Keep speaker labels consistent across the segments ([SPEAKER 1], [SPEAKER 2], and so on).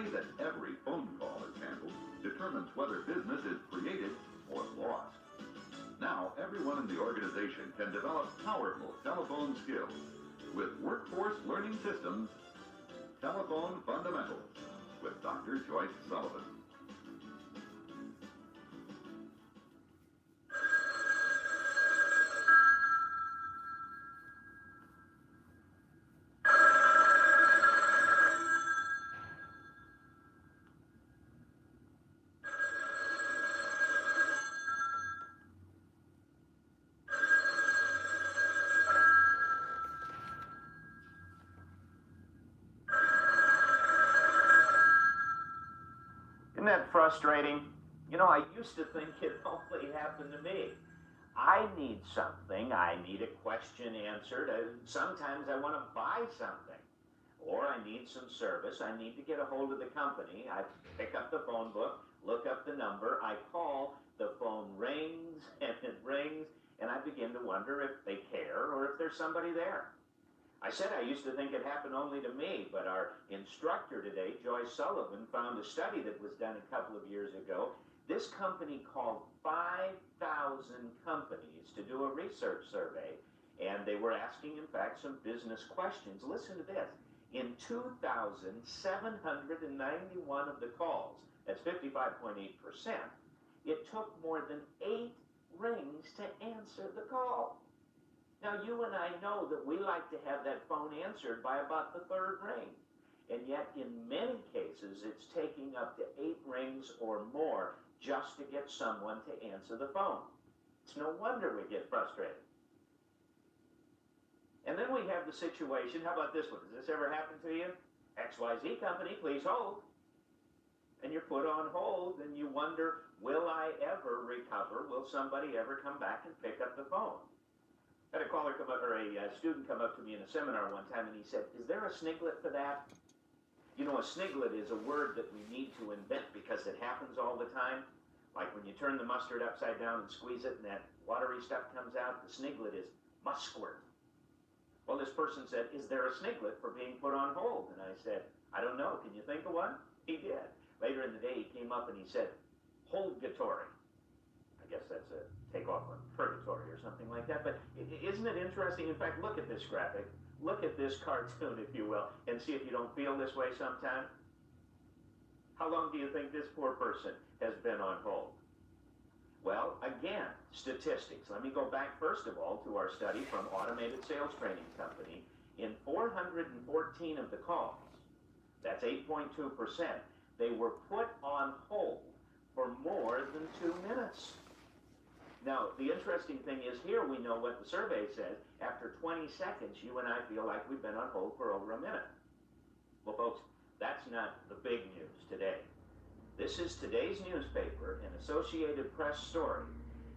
[SPEAKER 1] way that every phone call is handled determines whether business is created or lost. Now, everyone in the organization can develop powerful telephone skills with Workforce Learning Systems Telephone Fundamentals with Dr. Joyce Sullivan.
[SPEAKER 2] Isn't that frustrating? You know, I used to think it only happened to me. I need something. I need a question answered. Sometimes I want to buy something. Or I need some service. I need to get a hold of the company. I pick up the phone book, look up the number. I call. The phone rings and it rings. And I begin to wonder if they care or if there's somebody there. I said I used to think it happened only to me, but our instructor today, Joyce Sullivan, found a study that was done a couple of years ago. This company called 5,000 companies to do a research survey, and they were asking, in fact, some business questions. Listen to this. In 2,791 of the calls, that's 55.8%, it took more than 8 rings to answer the call. Now, you and I know that we like to have that phone answered by about the 3rd ring. And yet, in many cases, it's taking up to 8 rings or more just to get someone to answer the phone. It's no wonder we get frustrated. And then we have the situation, how about this one? Has this ever happened to you? XYZ company, please hold. And you're put on hold, and you wonder, will I ever recover? Will somebody ever come back and pick up the phone? I had a caller come up, or a student come up to me in a seminar one time, and he said, is there a sniglet for that? You know, a sniglet is a word that we need to invent because it happens all the time. Like when you turn the mustard upside down and squeeze it and that watery stuff comes out, the sniglet is musquirt. Well, this person said, is there a sniglet for being put on hold? And I said, I don't know. Can you think of one? He did. Later in the day, he came up and he said, holdgatory. I guess that's a takeoff on purgatory or something like that. But isn't it interesting? In fact, look at this graphic. Look at this cartoon, if you will, and see if you don't feel this way sometime. How long do you think this poor person has been on hold? Well, again, statistics. Let me go back, first of all, to our study from Automated Sales Training Company. In 414 of the calls, that's 8.2%, they were put on hold for more than 2 minutes. Now, the interesting thing is here we know what the survey says. After 20 seconds, you and I feel like we've been on hold for over a minute. Well, folks, that's not the big news today. This is today's newspaper, an Associated Press story,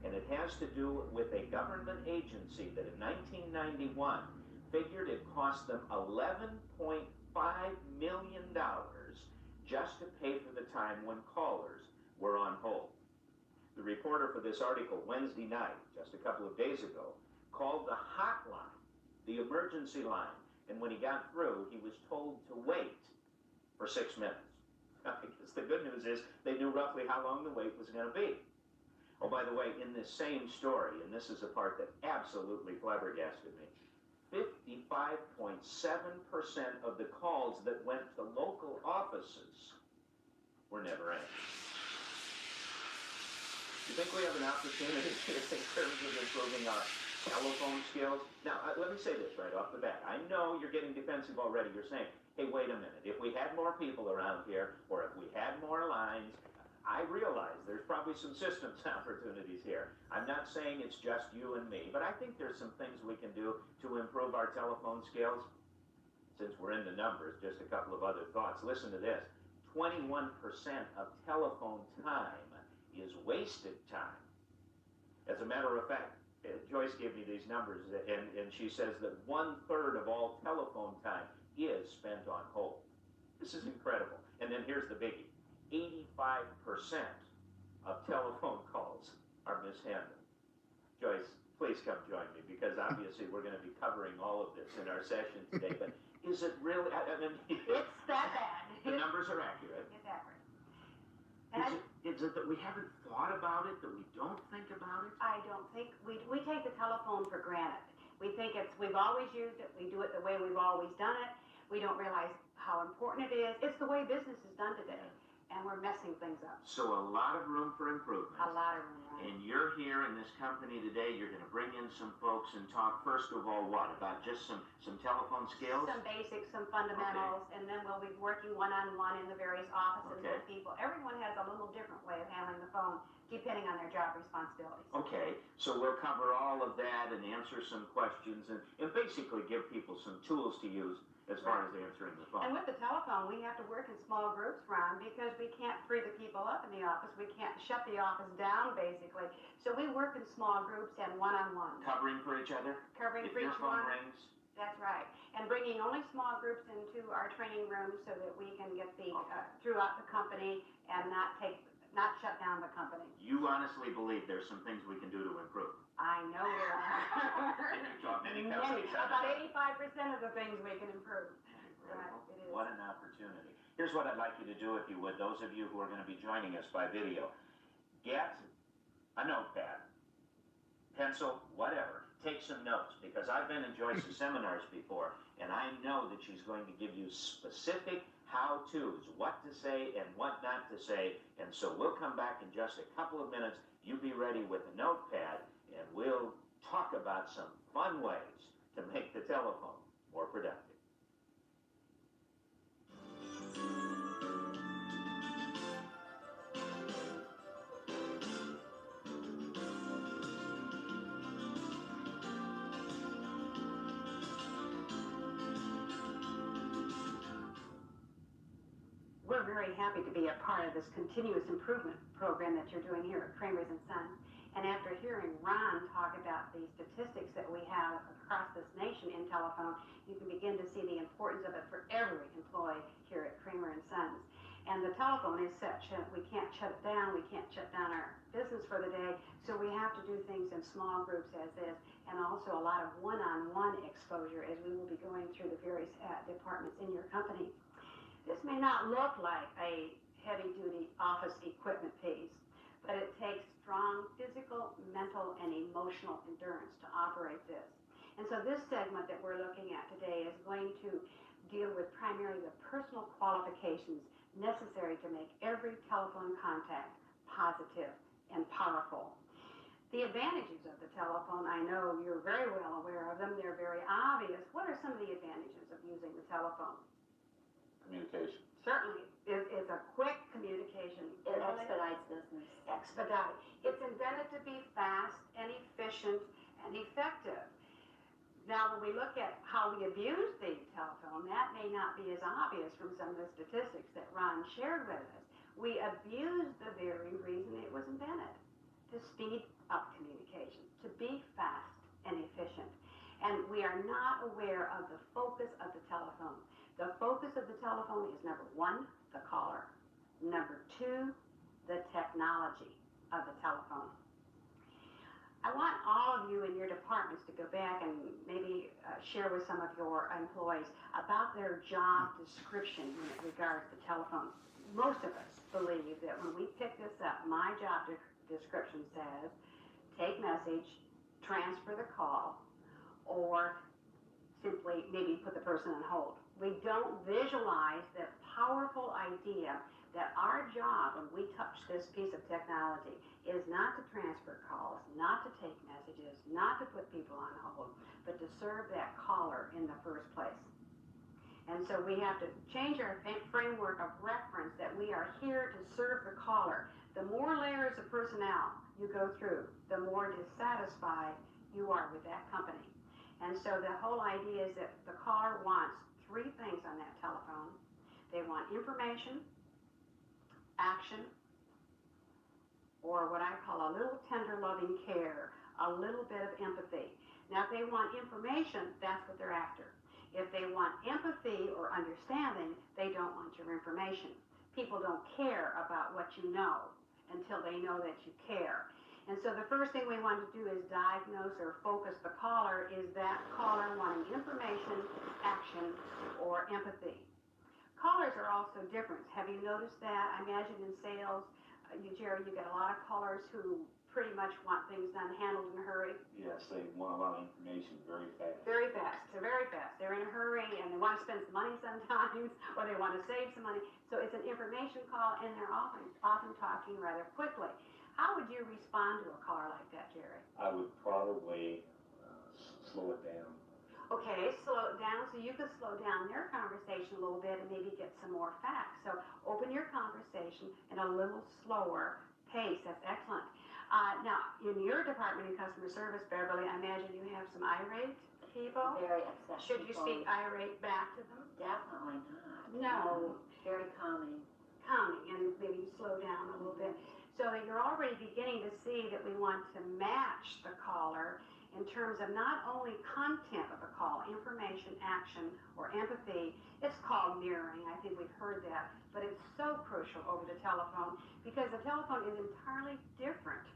[SPEAKER 2] and it has to do with a government agency that in 1991 figured it cost them $11.5 million just to pay for the time when callers were on hold. The reporter for this article Wednesday night, just a couple of days ago, called the hotline, the emergency line, and when he got through, he was told to wait for 6 minutes. Because the good news is they knew roughly how long the wait was going to be. Oh, by the way, in this same story, and this is a part that absolutely flabbergasted me, 55.7% of the calls that went to local offices were never answered. You think we have an opportunity here in terms of improving our telephone skills? Now, let me say this right off the bat. I know you're getting defensive already. You're saying, hey, wait a minute. If we had more people around here, or if we had more lines, I realize there's probably some systems opportunities here. I'm not saying it's just you and me, but I think there's some things we can do to improve our telephone skills. Since we're in the numbers, just a couple of other thoughts. Listen to this. 21% of telephone time is wasted time. As a matter of fact, Joyce gave me these numbers, and she says that 1/3 of all telephone time is spent on hold. This is incredible. And then here's the biggie. 85% of telephone calls are mishandled. Joyce, please come join me, because obviously we're going to be covering all of this in our session today. But is it really, I mean,
[SPEAKER 3] it's that bad.
[SPEAKER 2] The numbers are accurate.
[SPEAKER 3] It's accurate. And
[SPEAKER 2] Is it that we haven't thought about it, that we don't think about it?
[SPEAKER 3] I don't think, we take the telephone for granted. We think we've always used it, we do it the way we've always done it. We don't realize how important it is. It's the way business is done today, and we're messing things up.
[SPEAKER 2] So a lot of room for improvement.
[SPEAKER 3] A lot of room. Right?
[SPEAKER 2] And you're here in this company today, you're gonna bring in some folks and talk first of all what? About just some telephone skills?
[SPEAKER 3] Some basics, some fundamentals, and then we'll be working one-on-one in the various offices with people. Everyone has a little different way of handling the phone, depending on their job responsibilities.
[SPEAKER 2] Okay, so we'll cover all of that and answer some questions and basically give people some tools to use as far as answering the phone.
[SPEAKER 3] And with the telephone, we have to work in small groups, Ron, because we can't free the people up in the office. We can't shut the office down, basically. So we work in small groups and one-on-one.
[SPEAKER 2] Covering for each other?
[SPEAKER 3] Covering for each one.
[SPEAKER 2] If your phone rings?
[SPEAKER 3] That's right. And bringing only small groups into our training rooms so that we can get the, throughout the company and not shut down the company.
[SPEAKER 2] You honestly believe there's some things we can do to improve?
[SPEAKER 3] I know there are.
[SPEAKER 2] You taught many companies.
[SPEAKER 3] About 85% of the things we can improve. Right, it is.
[SPEAKER 2] What an opportunity. Here's what I'd like you to do, if you would, those of you who are going to be joining us by video. Get a notepad, pencil, whatever. Take some notes, because I've been in Joyce's seminars before, and I know that she's going to give you specific how-tos, what to say and what not to say. And so we'll come back in just a couple of minutes. You be ready with a notepad, and we'll talk about some fun ways to make the telephone more productive.
[SPEAKER 3] We're very happy to be a part of this continuous improvement program that you're doing here at Kramer's & Sons. And after hearing Ron talk about the statistics that we have across this nation in telephone, you can begin to see the importance of it for every employee here at Kramer & Sons. And the telephone is such that we can't shut it down, we can't shut down our business for the day, so we have to do things in small groups as this, and also a lot of one-on-one exposure as we will be going through the various departments in your company. This may not look like a heavy-duty office equipment piece, but it takes strong physical, mental, and emotional endurance to operate this. And so this segment that we're looking at today is going to deal with primarily the personal qualifications necessary to make every telephone contact positive and powerful. The advantages of the telephone, I know you're very well aware of them. They're very obvious. What are some of the advantages of using the telephone?
[SPEAKER 2] Communication.
[SPEAKER 3] Certainly, it's a quick communication.
[SPEAKER 4] It expedites business.
[SPEAKER 3] Expedite. It's invented to be fast and efficient and effective. Now, when we look at how we abuse the telephone, that may not be as obvious from some of the statistics that Ron shared with us. We abuse the very reason it was invented, to speed up communication, to be fast and efficient. And we are not aware of the focus of the telephone. The focus of the telephone is number one, the caller. Number two, the technology of the telephone. I want all of you in your departments to go back and maybe share with some of your employees about their job description when it regards the telephone. Most of us believe that when we pick this up, my job description says, take message, transfer the call, or simply maybe put the person on hold. We don't visualize the powerful idea that our job when we touch this piece of technology is not to transfer calls, not to take messages, not to put people on hold, but to serve that caller in the first place. And so we have to change our framework of reference that we are here to serve the caller. The more layers of personnel you go through, the more dissatisfied you are with that company. And so the whole idea is that the caller wants three things on that telephone. They want information, action, or what I call a little tender loving care, a little bit of empathy. Now, if they want information, that's what they're after. If they want empathy or understanding, they don't want your information. People don't care about what you know until they know that you care. And so the first thing we want to do is diagnose or focus the caller. Is that caller wanting information, action, or empathy? Callers are also different. Have you noticed that? I imagine in sales, Jerry, you get a lot of callers who pretty much want things done, handled in a hurry.
[SPEAKER 4] Yes, they want a lot of information very fast.
[SPEAKER 3] Very fast. They're very fast. They're in a hurry and they want to spend some money sometimes, or they want to save some money. So it's an information call, and they're often talking rather quickly. How would you respond to a caller like that, Jerry?
[SPEAKER 4] I would probably slow it down.
[SPEAKER 3] Okay, slow it down so you could slow down their conversation a little bit and maybe get some more facts. So open your conversation in a little slower pace. That's excellent. Now, in your department in customer service, Beverly, I imagine you have some irate people.
[SPEAKER 5] Very upset.
[SPEAKER 3] Should you speak irate back to them?
[SPEAKER 5] Definitely not.
[SPEAKER 3] No.
[SPEAKER 5] Very calming.
[SPEAKER 3] Calming, and maybe slow down a little bit. So that you're already beginning to see that we want to match the caller in terms of not only content of the call, information, action, or empathy. It's called mirroring. I think we've heard that. But it's so crucial over the telephone because the telephone is entirely different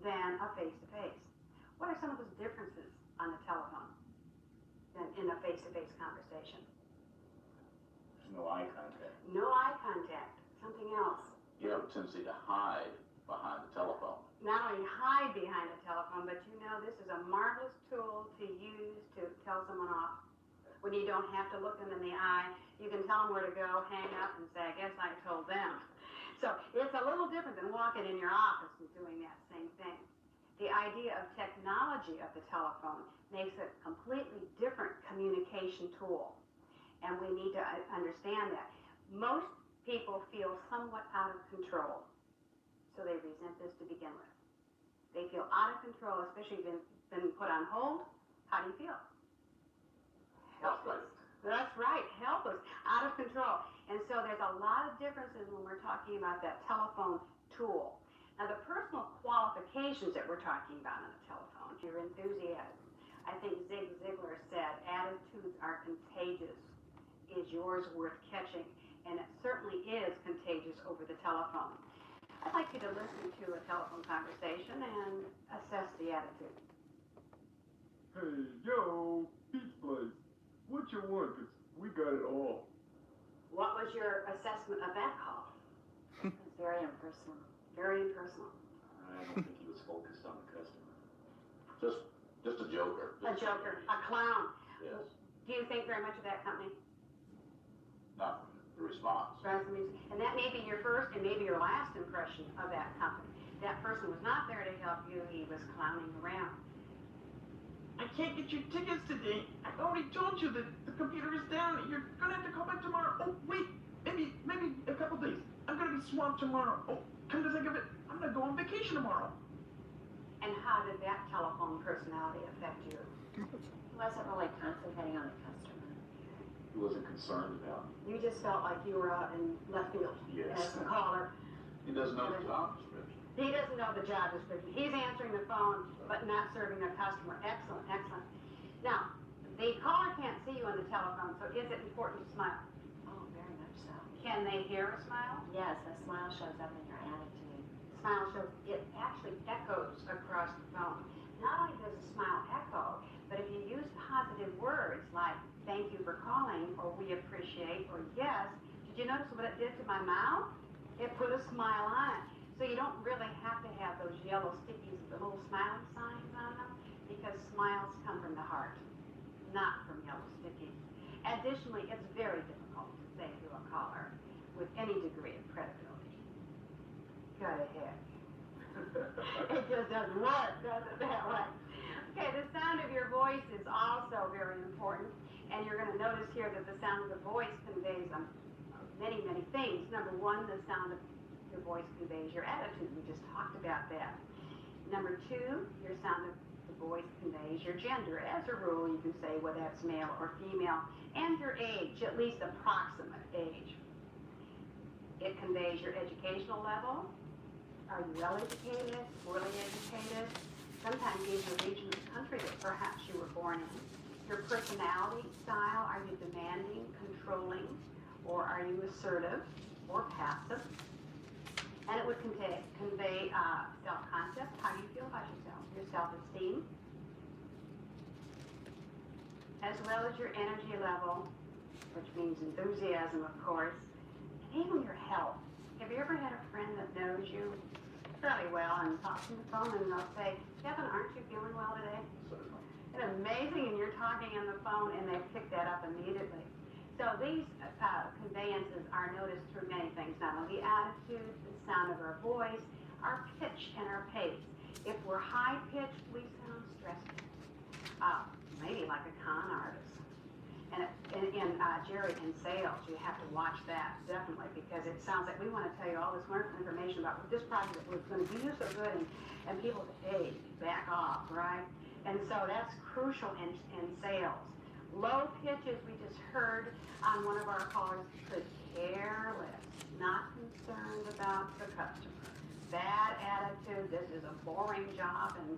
[SPEAKER 3] than a face-to-face. What are some of those differences on the telephone than in a face-to-face conversation?
[SPEAKER 4] There's no eye contact.
[SPEAKER 3] No eye contact. Something else.
[SPEAKER 6] You have a tendency to hide behind the telephone.
[SPEAKER 3] Not only hide behind the telephone, but you know this is a marvelous tool to use to tell someone off. When you don't have to look them in the eye, you can tell them where to go, hang up, and say, I guess I told them. So it's a little different than walking in your office and doing that same thing. The idea of technology of the telephone makes it a completely different communication tool. And we need to understand that. Most people feel somewhat out of control. So they resent this to begin with. They feel out of control, especially if they've been put on hold. How do you feel? Helpless. That's right, helpless, out of control. And so there's a lot of differences when we're talking about that telephone tool. Now the personal qualifications that we're talking about on the telephone, your enthusiasm. I think Zig Ziglar said, attitudes are contagious. Is yours worth catching? And it certainly is contagious over the telephone. I'd like you to listen to a telephone conversation and assess the attitude.
[SPEAKER 7] Hey, yo, Peach Place. What you want? 'Cause we got it all.
[SPEAKER 3] What was your assessment of that call?
[SPEAKER 5] It was very impersonal.
[SPEAKER 3] Very impersonal.
[SPEAKER 4] I don't think he was focused on the customer.
[SPEAKER 6] Just a joker.
[SPEAKER 3] A joker, a clown.
[SPEAKER 6] Yes,
[SPEAKER 3] Do you think very much of that company?
[SPEAKER 6] not from the response.
[SPEAKER 3] And that may be your first and maybe your last impression of that company. That person was not there to help you, he was clowning around.
[SPEAKER 8] I can't get your tickets today. I already told you that the computer is down. You're gonna have to call back tomorrow. Oh, wait, maybe a couple days. I'm gonna be swamped tomorrow. Oh, come to think of it, I'm gonna go on vacation tomorrow.
[SPEAKER 3] And how did that telephone personality affect you?
[SPEAKER 5] He wasn't really concentrating on the customer.
[SPEAKER 4] He wasn't concerned about it.
[SPEAKER 3] You just felt like you were out in left field
[SPEAKER 4] Yes.
[SPEAKER 3] as a caller.
[SPEAKER 6] He doesn't know the job description.
[SPEAKER 3] He doesn't know the job description. He's answering the phone, but not serving the customer. Excellent, excellent. Now, the caller can't see you on the telephone, so is it important to smile?
[SPEAKER 5] Oh, very much so.
[SPEAKER 3] Can they hear a smile?
[SPEAKER 5] Yes, a smile shows up in your attitude.
[SPEAKER 3] Smile shows, it actually echoes across the phone. Not only does a smile echo, but if you use positive words like, thank you for calling, or we appreciate, or yes, did you notice what it did to my mouth? It put a smile on it. So you don't really have to have those yellow stickies with the little smiling signs on them, because smiles come from the heart, not from yellow stickies. Additionally, it's very difficult to say to a caller with any degree of credibility, go ahead. It just doesn't work, does it, that way? Okay, the sound of your voice is also very important, and you're going to notice here that the sound of the voice conveys many, many things. Number one, the sound of your voice conveys your attitude. We just talked about that. Number two, your sound of the voice conveys your gender. As a rule, you can say whether that's male or female, and your age, at least approximate age. It conveys your educational level. Are you well educated, poorly educated? Sometimes even the region of the country that perhaps you were born in. Your personality style, are you demanding, controlling, or are you assertive or passive? And it would convey self-concept. How do you feel about yourself? Your self-esteem, as well as your energy level which means enthusiasm, of course, and even your health. Have you ever had a friend that knows you fairly well and talks on the phone and they'll say, Kevin, aren't you feeling well today?
[SPEAKER 4] Certainly.
[SPEAKER 3] It's amazing, and you're talking on the phone and they pick that up immediately. So these conveyances are noticed through many things, not only the attitude, the sound of our voice, our pitch and our pace. If we're high-pitched, we sound stressful, maybe like a con artist. And Jerry, in sales, you have to watch that, definitely, because it sounds like we want to tell you all this wonderful information about this project that was going to do you so good, and people say, hey, back off, right? And so that's crucial in sales. Low pitches, we just heard on one of our callers, could care less, not concerned about the customer. Bad attitude, this is a boring job, and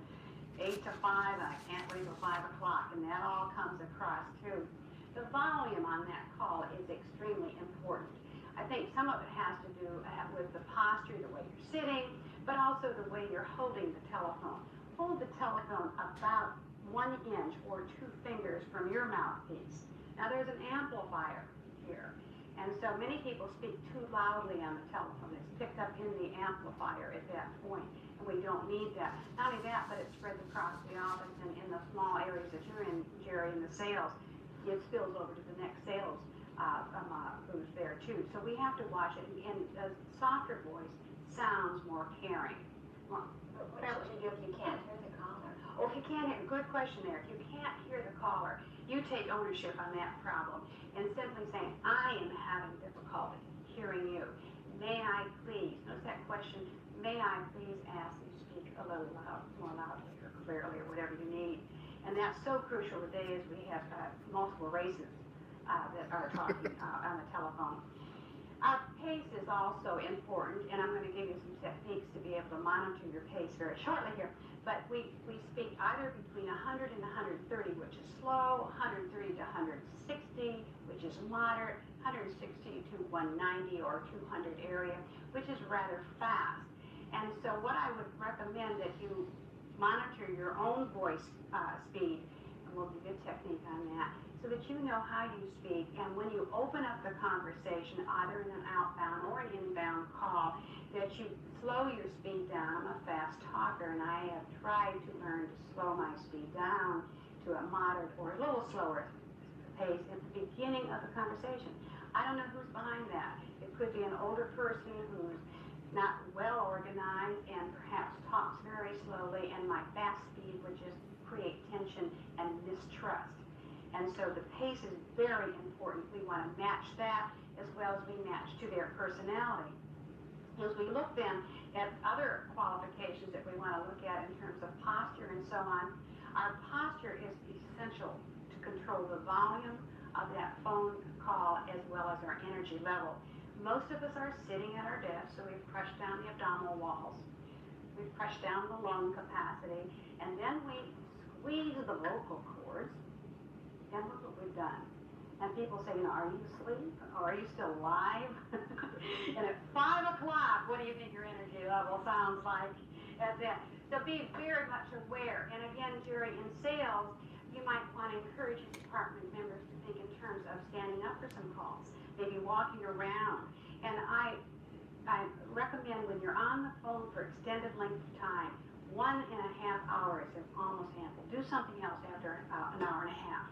[SPEAKER 3] 8 to 5, I can't leave at 5 o'clock, and that all comes across too. The volume on that call is extremely important. I think some of it has to do with the posture, the way you're sitting, but also the way you're holding the telephone. Hold the telephone about 1 inch or 2 fingers from your mouthpiece. Now there's an amplifier here, and so many people speak too loudly on the telephone. It's picked up in the amplifier at that point, and we don't need that. Not only that, but it spreads across the office and in the small areas that you're in, Jerry, in the sales. It spills over to the next sales who's there too. So we have to watch it, and the softer voice sounds more caring. Well,
[SPEAKER 5] What should you do if you can't hear the caller?
[SPEAKER 3] or if you can't hear, good question there. If you can't hear the caller, you take ownership on that problem and simply saying, I am having difficulty hearing you. May I please, notice that question, may I please ask you to speak a little more loudly or clearly or whatever you need. And that's so crucial today as we have multiple races that are talking on the telephone. Our pace is also important, and I'm going to give you some techniques to be able to monitor your pace very shortly here. But we speak either between 100 and 130, which is slow, 130 to 160, which is moderate, 160 to 190 or 200 area, which is rather fast. And so what I would recommend that you monitor your own voice speed, and we'll give you a technique on that, so that you know how you speak, and when you open up the conversation, either in an outbound or an inbound call, that you slow your speed down. I'm a fast talker, and I have tried to learn to slow my speed down to a moderate or a little slower pace at the beginning of the conversation. I don't know who's behind that. It could be an older person who's not well organized and perhaps talks very slowly, and my fast speed would just create tension and mistrust. And so the pace is very important. We want to match that as well as we match to their personality. As we look then at other qualifications that we want to look at in terms of posture and so on, our posture is essential to control the volume of that phone call as well as our energy level. Most of us are sitting at our desks, so we've crushed down the abdominal walls, we've crushed down the lung capacity, and then we squeeze the vocal cords, and look what we've done. And people say, are you asleep? Or are you still alive? And at 5 o'clock, what do you think your energy level sounds like at that? So be very much aware. And again, Jerry, in sales, you might want to encourage your department members to think in terms of standing up for some calls, maybe walking around. And I recommend when you're on the phone for extended length of time, 1.5 hours is almost ample. Do something else after an hour and a half.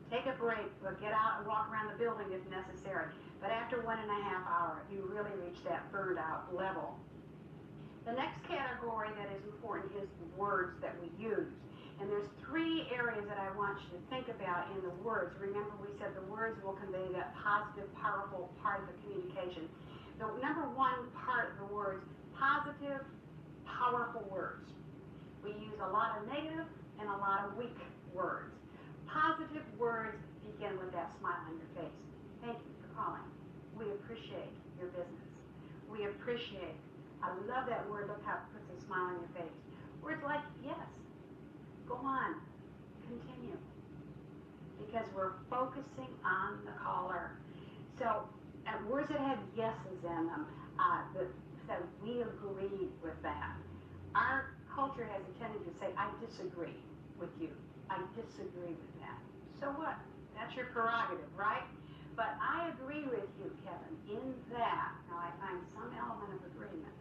[SPEAKER 3] Take a break, or get out and walk around the building if necessary. But after 1.5 hours, you really reach that burned out level. The next category that is important is the words that we use. And there's 3 areas that I want you to think about in the words. Remember, we said the words will convey that positive, powerful part of the communication. The number 1 part of the words, positive, powerful words. We use a lot of negative and a lot of weak words. Positive words begin with that smile on your face. Thank you for calling. We appreciate your business. We appreciate. I love that word. Look how it puts a smile on your face. Words like yes. Go on. Continue. Because we're focusing on the caller. So words that have yeses in them, that we agree with that. Our culture has a tendency to say, I disagree with you. I disagree with that. So what? That's your prerogative, right? But I agree with you, Kevin, in that, now I find some element of agreement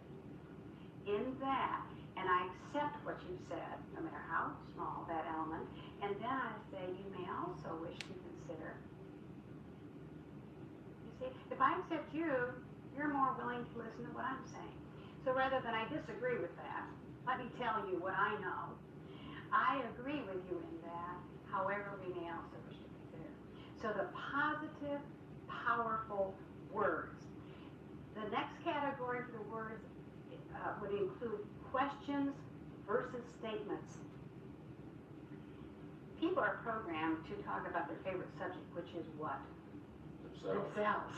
[SPEAKER 3] in that, and I accept what you said, no matter how small that element, and then I say you may also wish to consider. You see, if I accept you, you're more willing to listen to what I'm saying. So rather than I disagree with that, let me tell you what I know. I agree with you in that, however, we may also wish to consider. So the positive, powerful words. The next category for the words would include questions versus statements. People are programmed to talk about their favorite subject, which is what? Themselves.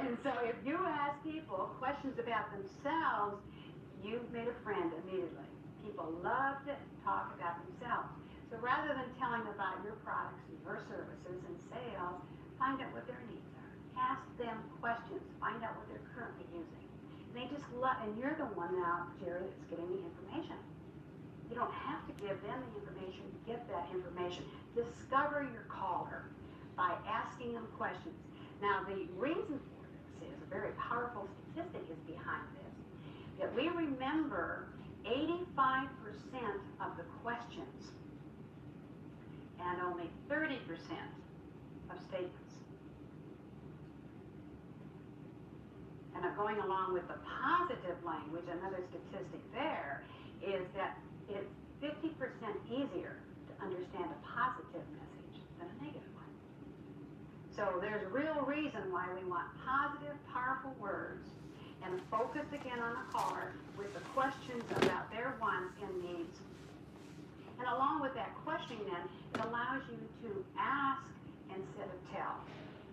[SPEAKER 3] And so if you ask people questions about themselves, you've made a friend immediately. People love to talk about themselves. So rather than telling them about your products and your services and sales, find out what their needs are. Ask them questions. Find out what they're currently using. And they just love, and you're the one now, Jerry, that's getting the information. You don't have to give them the information. Get that information. Discover your caller by asking them questions. Now, the reason for this is a very powerful statistic is behind this. That we remember 85% of the questions and only 30% of statements. And going along with the positive language, another statistic there is that it's 50% easier to understand a positive message than a negative one. So there's real reason why we want positive, powerful words and focus again on the caller with the questions about their wants and needs. And along with that questioning then, it allows you to ask instead of tell.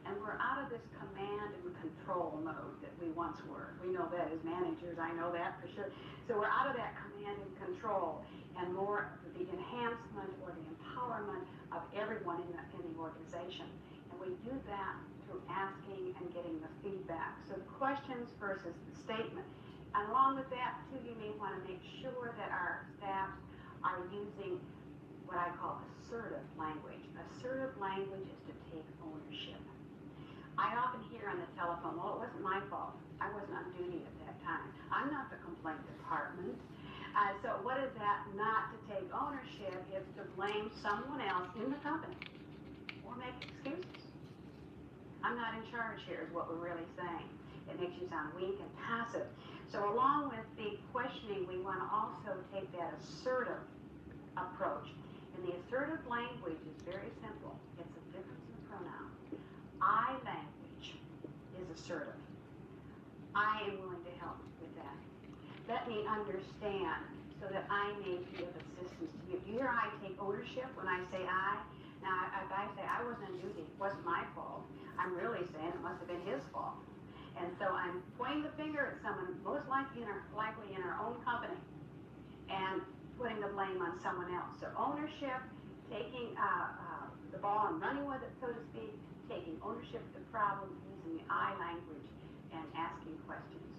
[SPEAKER 3] And we're out of this command and control mode that we once were. We know that as managers, I know that for sure. So we're out of that command and control and more the enhancement or the empowerment of everyone in the organization. And we do that through asking and getting the feedback. So the questions versus the statement. And along with that, too, you may want to make sure that our staff are using what I call assertive language. Assertive language is to take ownership. I often hear on the telephone, well, it wasn't my fault. I wasn't on duty at that time. I'm not the complaint department. So what is that? Not to take ownership. It's to blame someone else in the company or make excuses. I'm not in charge here is what we're really saying. It makes you sound weak and passive. So along with the questioning, we want to also take that assertive approach. And the assertive language is very simple. It's a difference in pronoun. I language is assertive. I am willing to help with that. Let me understand so that I may be of assistance to you. Do you hear I take ownership when I say I? Now, if I say I wasn't on duty, it wasn't my fault, I'm really saying it must have been his fault. And so I'm pointing the finger at someone most likely in our own company and putting the blame on someone else. So ownership, taking the ball and running with it, so to speak, taking ownership of the problem, using the I language, and asking questions.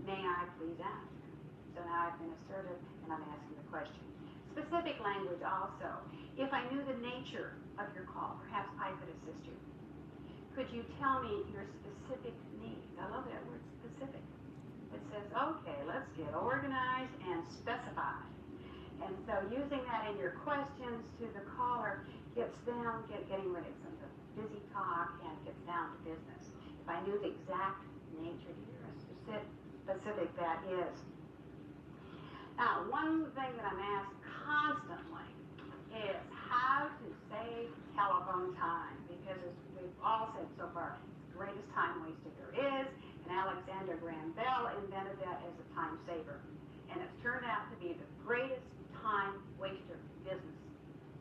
[SPEAKER 3] May I please ask? So now I've been assertive and I'm asking the question. Specific language also. If I knew the nature of your call, perhaps I could assist you. Could you tell me your specific needs? I love that word, specific. It says, okay, let's get organized and specify. And so using that in your questions to the caller gets them getting rid of some of the busy talk and gets down to business. If I knew the exact nature to your specific that is. Now, one thing that I'm asked constantly is how to save telephone time, because as we've all said so far, it's the greatest time waster there is, and Alexander Graham Bell invented that as a time saver. And it's turned out to be the greatest time waster business,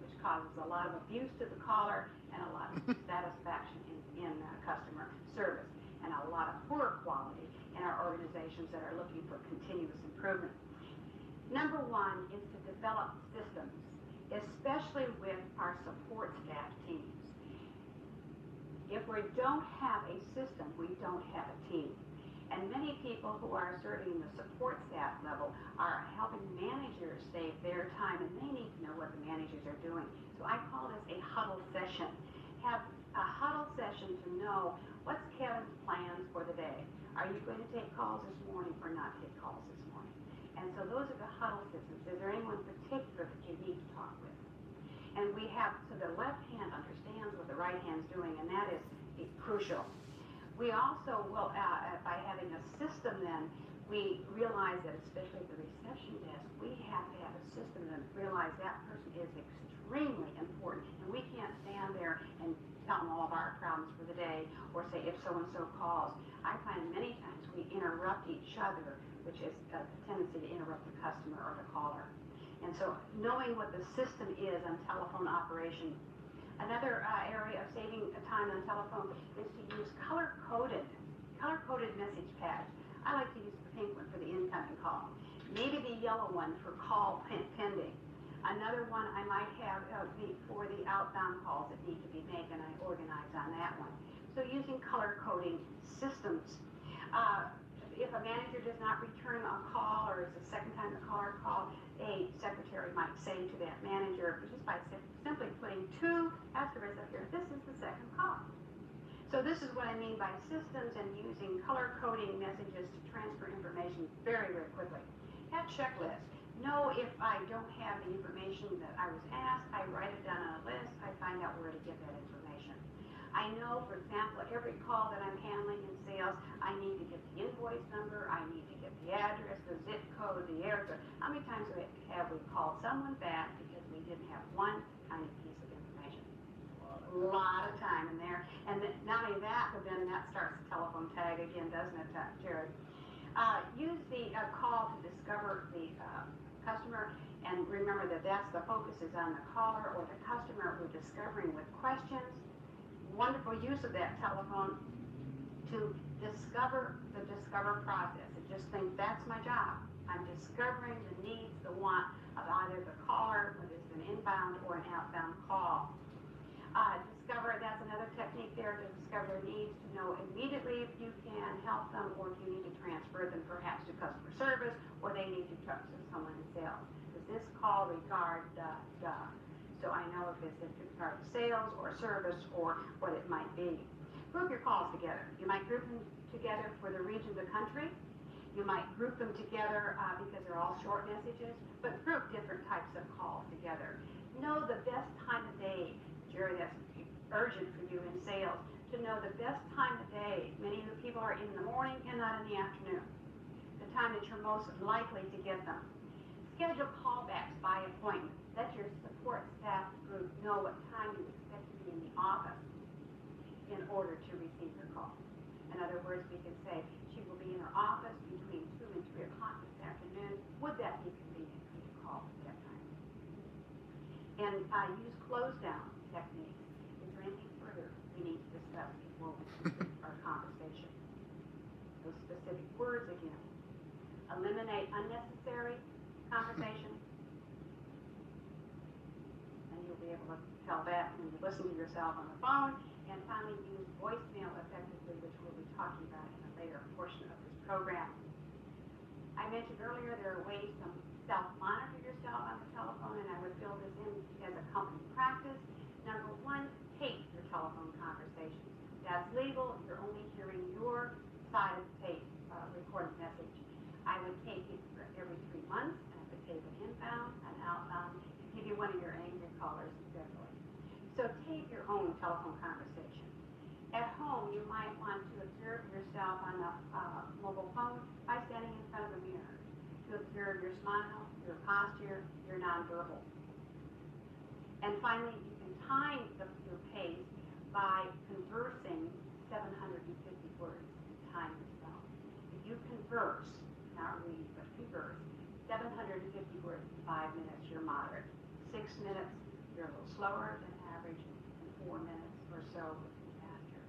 [SPEAKER 3] which causes a lot of abuse to the caller and a lot of dissatisfaction in customer service, and a lot of poor quality in our organizations that are looking for continuous improvement. Number one is to develop systems, especially with our support staff teams. If we don't have a system, we don't have a team. And many people who are serving the support staff level are helping managers save their time, and they need to know what the managers are doing. So I call this a huddle session. Have a huddle session to know what's Kevin's plans for the day. Are you going to take calls this morning or not take calls this morning? And so those are the huddle systems. Is there anyone particular that you need to talk with? And we have, so the left hand understands what the right hand's doing, and that is crucial. We also will, by having a system then, we realize that especially at the reception desk, we have to have a system that realize that person is extremely important, and we can't stand there and tell them all of our problems for the day, or say if so-and-so calls. I find many times we interrupt each other, which is a tendency to interrupt the customer or the caller. And so knowing what the system is on telephone operation. Another area of saving time on telephone is to use color-coded message pads. I like to use the pink one for the incoming call. Maybe the yellow one for call pending. Another one I might have for the outbound calls that need to be made, and I organize on that one. So using color coding systems. If a manager does not return a call, or it's the second time the caller called, a secretary might say to that manager, just by simply putting 2 asterisks up here, this is the second call. So this is what I mean by systems and using color coding messages to transfer information very, very quickly. Have checklists. Know if I don't have the information that I was asked, I write it down on a list, I find out where to get that information. I know, for example, every call that I'm handling in sales, I need to get the invoice number, I need to get the address, the zip code, the area code. How many times have we called someone back because we didn't have one tiny piece of information? A lot of time in there. And then, not only that, but then that starts the telephone tag again, doesn't it, Jared? Use the call to discover the customer, and remember that the focus is on the caller or the customer we're discovering with questions. Wonderful use of that telephone to discover the discover process, and just think that's my job. I'm discovering the needs, the want of either the caller, whether it's an inbound or an outbound call. That's another technique there, to discover their needs, to know immediately if you can help them or if you need to transfer them perhaps to customer service, or they need to talk to someone in sales. Does this call regard So I know if it's in regard to sales or service or what it might be. Group your calls together. You might group them together for the region of the country. You might group them together because they're all short messages, but group different types of calls together. Know the best time of day, Jerry, that's urgent for you in sales, to know the best time of day. Many of the people are in the morning and not in the afternoon, the time that you're most likely to get them. Schedule callbacks by appointment. Let your support staff group know what time you expect to be in the office in order to receive your call. In other words, we can say she will be in her office between 2 and 3 o'clock this afternoon. Would that be convenient for you to call at that time? And use close down techniques. Is there anything further we need to discuss before we complete our conversation? Those specific words again. Eliminate unnecessary conversation. And you'll be able to tell that when you listen to yourself on the phone. And finally, use voicemail effectively, which we'll be talking about in a later portion of this program. I mentioned earlier there are ways to self-monitor yourself on the telephone, and I would build this in as a company practice. Number 1, tape your telephone conversations. That's legal. You're only hearing your side of the tape recorded message. I would tape it every 3 months, and I would tape an inbound, an outbound, give you one of your angry callers, etc. So tape your own telephone conversation. At home, you might want to observe yourself on a mobile phone by standing in front of a mirror to observe your smile, your posture, your nonverbal. And finally, you can time your pace by conversing 750 words. Time yourself. If you converse, not read, but converse, 750 words in 5 minutes, you're moderate. 6 minutes, you're a little slower than average, and 4 minutes or so would be faster.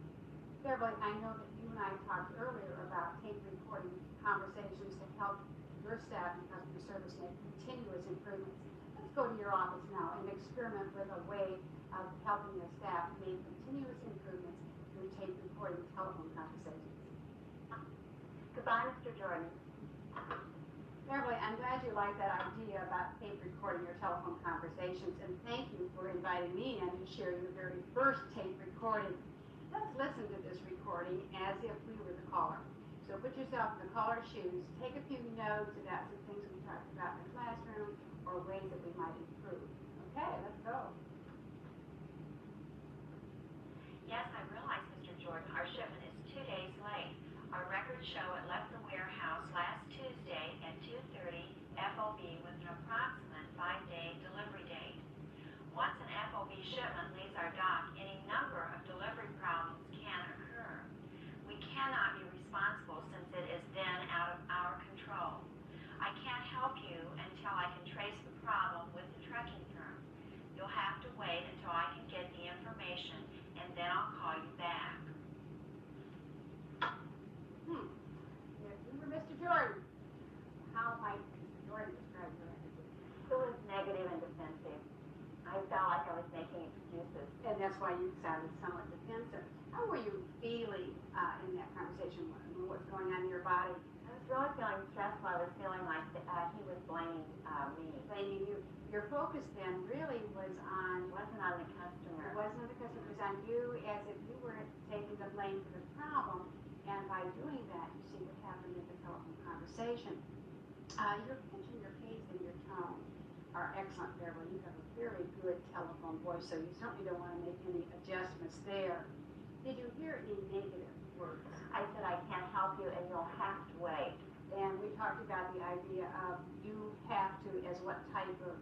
[SPEAKER 3] Beverly, I know that you and I talked earlier about tape recording conversations to help your staff and customer service make continuous improvements. Let's go to your office now and experiment with a way of helping the staff make continuous improvements through tape recording telephone conversations.
[SPEAKER 5] Goodbye, Mr. Jordan.
[SPEAKER 3] Beverly, I'm glad glad you like that idea about tape recording your telephone conversations, and thank you for inviting me in to share your very first tape recording. Let's listen to this recording as if we were the caller. So put yourself in the caller's shoes, take a few notes about some things we talked about in the classroom or ways that we might improve. Okay, let's go.
[SPEAKER 5] Yes, I realize, Mr. Jordan, our shipment is 2 days late. Our records show it left the warehouse last Tuesday at 2:30 FOB with an approximate 5-day delivery date. Once an FOB shipment leaves our dock, any number of delivery problems can occur. We cannot be responsible since it is then out of our control. I can't help you until I can trace the problem with the trucking firm. You'll have to wait until I can get the information, and then I'll call you back.
[SPEAKER 3] If you were Mr. Jordan, how might Mr. Jordan describe your attitude?
[SPEAKER 5] It was negative and defensive. I felt like I was making excuses.
[SPEAKER 3] And that's why you sounded somewhat defensive. How were you feeling in that conversation? What's going on in your body?
[SPEAKER 5] I was really feeling stressful. I was feeling like he was blaming me.
[SPEAKER 3] Blaming you. Your focus then really was on,
[SPEAKER 5] It wasn't on the customer.
[SPEAKER 3] it wasn't on the customer, it was on you as if you were taking the blame for the problem. And by doing that, you see what happened in the telephone conversation. Your pitch and your pace and your tone are excellent, Beverly. You have a very good telephone voice, so you certainly don't want to make any adjustments there. Did you hear any negative words?
[SPEAKER 5] I said, I can't help you and you'll have to wait.
[SPEAKER 3] And we talked about the idea of you have to, as what type of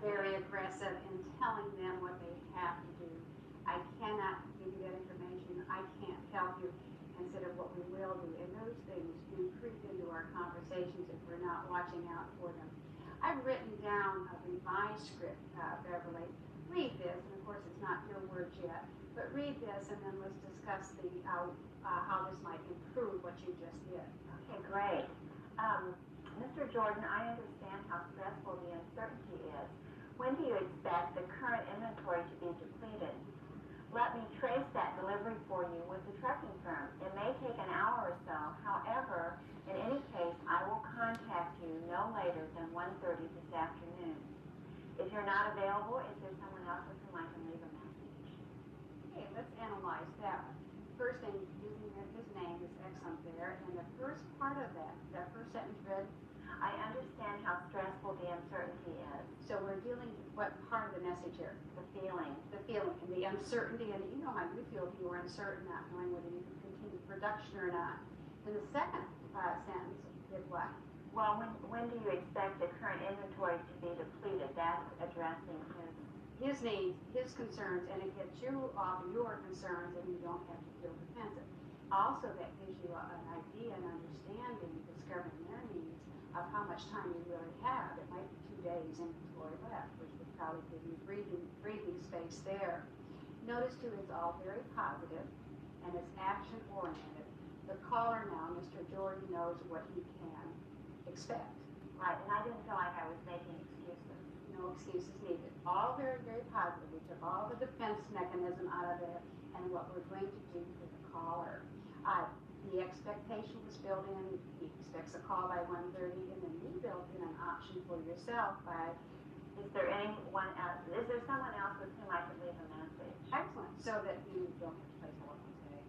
[SPEAKER 5] Very aggressive.
[SPEAKER 3] in telling them what they have to do. I cannot give you that information. I can't help you. Instead of what we will do. And those things do creep into our conversations if we're not watching out for them. I've written down a revised script, Beverly. Read this, and of course it's not your words yet, but read this and then let's discuss how this might improve what you just did.
[SPEAKER 5] Okay, great. Mr. Jordan, I understand how stressful the uncertainty is. When do you expect the current inventory to be depleted? Let me trace that delivery for you with the trucking firm. It may take an hour or so. However, in any case, I will contact you no later than 1:30 this afternoon. If you're not available, is there someone else with whom I can leave a message?
[SPEAKER 3] Okay, let's analyze that one. First thing, using his name is excellent there, and the first part of that first sentence read,
[SPEAKER 5] I understand how stressful the uncertainty is.
[SPEAKER 3] so we're dealing with what part of the message here?
[SPEAKER 5] The feeling.
[SPEAKER 3] The feeling and the uncertainty, and you know how you feel if you were uncertain, not knowing whether you could continue production or not. And the second sentence is what?
[SPEAKER 5] Well, when do you expect the current inventory to be depleted? That's addressing
[SPEAKER 3] His needs, his concerns, and it gets you off your concerns, and you don't have to feel defensive. Also, that gives you an idea and understanding, discovering their needs, of how much time you really have. It might be 2 days inventory left, which would probably give you breathing space there. Notice too, it's all very positive and it's action oriented. The caller now, Mr. Jordan, knows what he can expect.
[SPEAKER 5] Right, and I didn't feel like I was making excuses.
[SPEAKER 3] No excuses needed. All very, very positive. We took all the defense mechanism out of it and what we're going to do for the caller. The expectation was built in. He expects a call by 1:30, and then you built in an option for yourself by.
[SPEAKER 5] Is there someone else with whom I could leave a message?
[SPEAKER 3] Excellent, so that you don't have to play telephone today.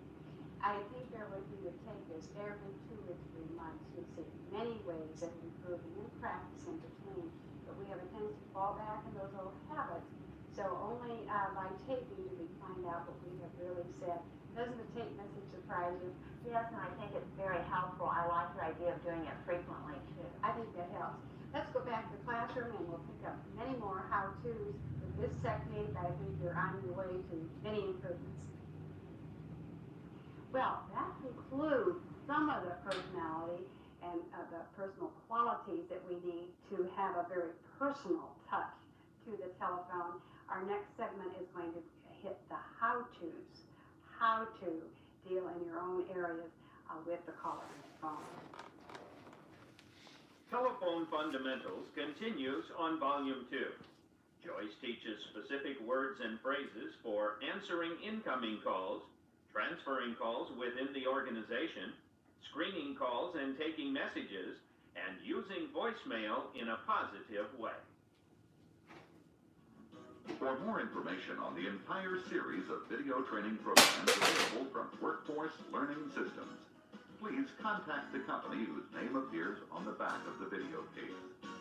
[SPEAKER 3] I think there would be would take this every 2 or 3 months. You'd see many ways of improving and practicing between, but we have a tendency to fall back in those old habits. So only by taping do we find out what we have really said. Doesn't the tape message surprise you?
[SPEAKER 5] Yes, and I think it's very helpful. I like your idea of doing it frequently, too.
[SPEAKER 3] I think that helps. Let's go back to the classroom and we'll pick up many more how-tos with this technique. I think you're on your way to many improvements. Well, that concludes some of the personality and the personal qualities that we need to have a very personal touch to the telephone. Our next segment is going to hit the how-tos, how to deal in your own areas with the caller phone.
[SPEAKER 2] Telephone Fundamentals continues on Volume 2. Joyce teaches specific words and phrases for answering incoming calls, transferring calls within the organization, screening calls and taking messages, and using voicemail in a positive way.
[SPEAKER 1] For more information on the entire series of video training programs available from Workforce Learning Systems, please contact the company whose name appears on the back of the video case.